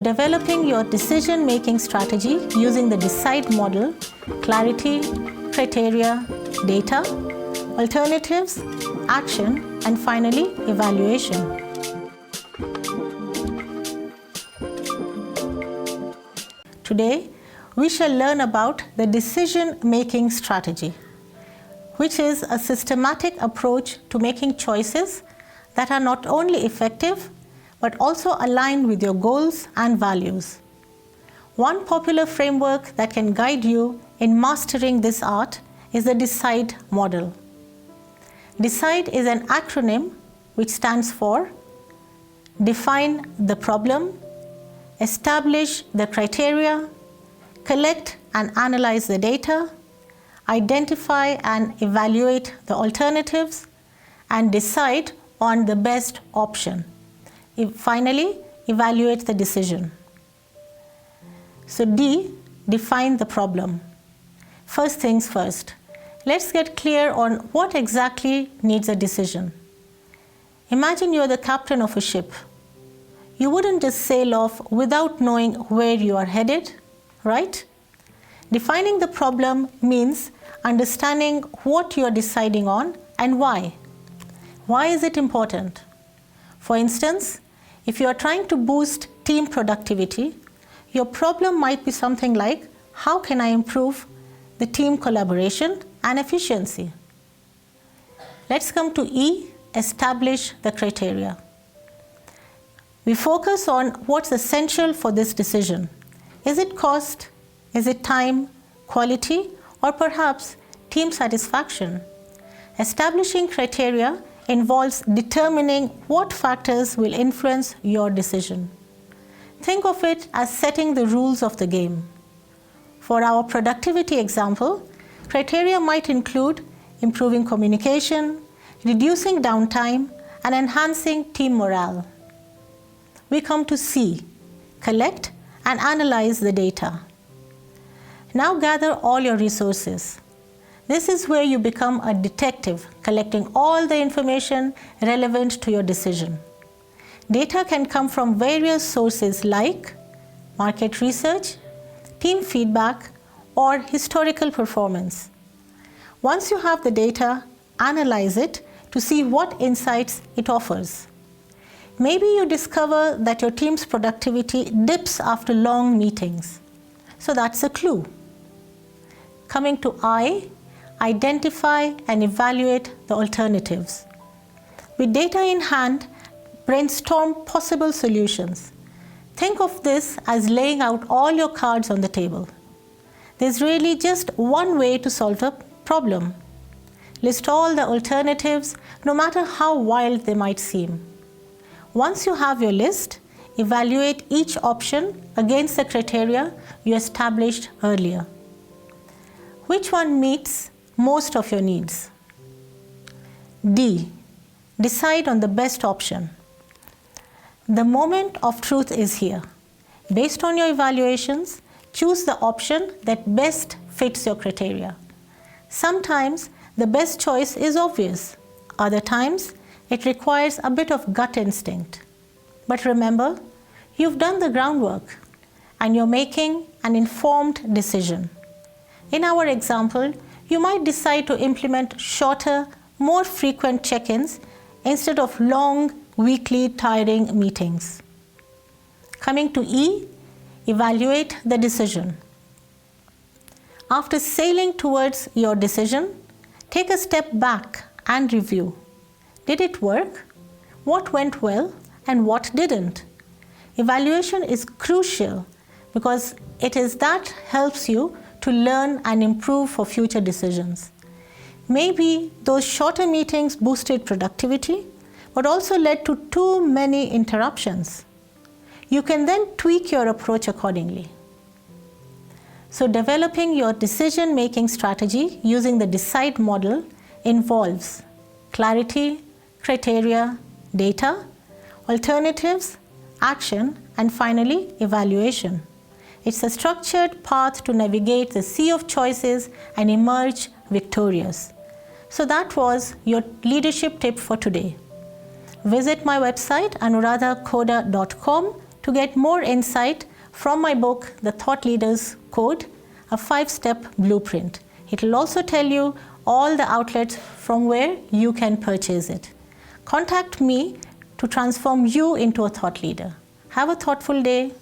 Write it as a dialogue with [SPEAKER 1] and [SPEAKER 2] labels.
[SPEAKER 1] Developing your decision-making strategy using the D.E.C.I.D.E model: clarity, criteria, data, alternatives, action, and finally, evaluation. Today, we shall learn about the decision-making strategy, which is a systematic approach to making choices that are not only effective, but also aligned with your goals and values. One popular framework that can guide you in mastering this art is the D.E.C.I.D.E model. D.E.C.I.D.E is an acronym which stands for Define the problem, Establish the criteria, Collect and analyze the data, Identify and evaluate the alternatives, and decide on the best option. Finally, evaluate the decision. So D, define the problem. First things first, let's get clear on what exactly needs a decision. Imagine you're the captain of a ship. You wouldn't just sail off without knowing where you are headed, right? Defining the problem means understanding what you are deciding on and why. Why is it important? For instance, if you are trying to boost team productivity, your problem might be something like, how can I improve the team collaboration and efficiency? Let's come to E, establish the criteria. We focus on what's essential for this decision. Is it cost? Is it time, quality, or perhaps team satisfaction? Establishing criteria involves determining what factors will influence your decision. Think of it as setting the rules of the game. For our productivity example, criteria might include improving communication, reducing downtime, and enhancing team morale. We come to C, collect and analyze the data. Now gather all your resources. This is where you become a detective, collecting all the information relevant to your decision. Data can come from various sources like market research, team feedback, or historical performance. Once you have the data, analyze it to see what insights it offers. Maybe you discover that your team's productivity dips after long meetings. So that's a clue. Coming to I, identify and evaluate the alternatives. With data in hand, brainstorm possible solutions. Think of this as laying out all your cards on the table. There's really just one way to solve a problem. List all the alternatives, no matter how wild they might seem. Once you have your list, evaluate each option against the criteria you established earlier. Which one meets most of your needs? D, decide on the best option. The moment of truth is here. Based on your evaluations, choose the option that best fits your criteria. Sometimes the best choice is obvious. Other times, it requires a bit of gut instinct. But remember, you've done the groundwork and you're making an informed decision. In our example, you might decide to implement shorter, more frequent check-ins instead of long, weekly, tiring meetings. Coming to E, evaluate the decision. After sailing towards your decision, take a step back and review. Did it work? What went well and what didn't? Evaluation is crucial because it is that helps you to learn and improve for future decisions. Maybe those shorter meetings boosted productivity, but also led to too many interruptions. You can then tweak your approach accordingly. So developing your decision-making strategy using the D.E.C.I.D.E model involves clarity, criteria, data, alternatives, action, and finally, evaluation. It's a structured path to navigate the sea of choices and emerge victorious. So that was your leadership tip for today. Visit my website anuradakoda.com to to get more insight from my book, The Thought Leader's Code, a 5-step blueprint. It will also tell you all the outlets from where you can purchase it. Contact me to transform you into a thought leader. Have a thoughtful day.